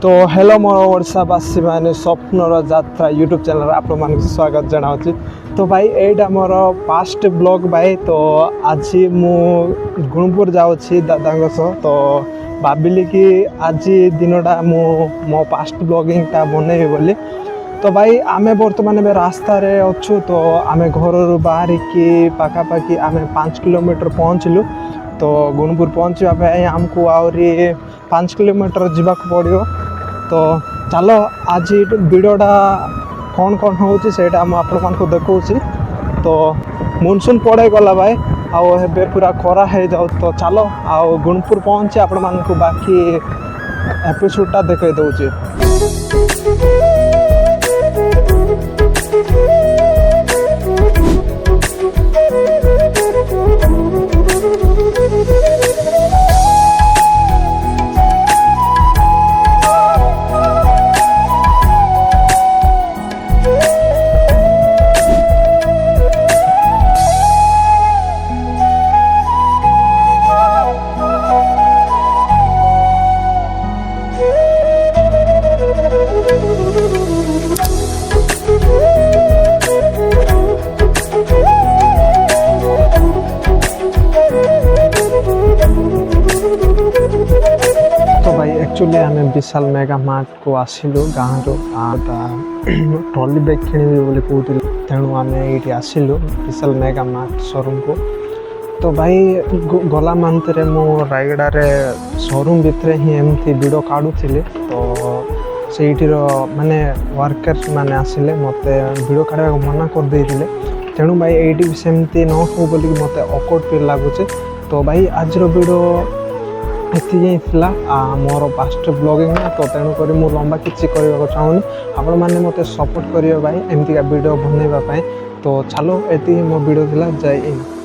तो हेलो मोर ओडावासी मैंने स्वप्नर यात्रा यूट्यूब चैनल आप स्वागत जनावि। तो भाई एटा मोर फास्ट ब्लॉग भाई। तो आज मु गुणपुर जाऊँगी दादा सह। तो भाविली कि आज दिनटा मो फास्ट ब्लॉगिंगटा बनैबी बोली। तो भाई आमे बर्तमान रास्ता रे अच्छु। तो आमे घर बाहर की पाखापाखि आमे 5 किलोमीटर पहुँचलु। तो गुणपुर पहुँचा आमको आहरी 5 किलोमीटर जावाक पड़ो। तो चलो आज वीडियोटा कौन कौन होची सेटा हम आपण मानको देखौची। तो मानसून पड़े गला भाई आउ हेबे पूरा खरा है जाऊ। तो चलो आउ गुणपुर पहुँचे आपण मानको बाकी एपिसोडटा देखै दउची। तो भाई एक्चुअली आम विशाल मेगा मार्ट को आसिलु गाँव ट्रॉली बैग किणवी बोली कहते तेणु आम ये आसिलु विशाल मेगा मार्ट शोरूम को। तो भाई गला मंथ रे मो रायगड़ा शोरूम भितर ही एमती वीडियो काढ़ुली। तो सेठीर माने वर्कर्स माने आसिले मते वीडियो काढ़ा मना कर देइतिले। तेणु भाई ये सेमती न हो बोली मते ऑकवर्ड फील लागुचे। तो भाई आज वीडियो ये मोर फास्ट ब्लॉगिंग। तो तेणुक मुझे लंबा किसी करने चाहूनी आपण मैंने मत सपोर्ट करेंगे भाई एमतीका वीडियो बनवाई। तो चलो ये मो वीडियो थी जय हिंद।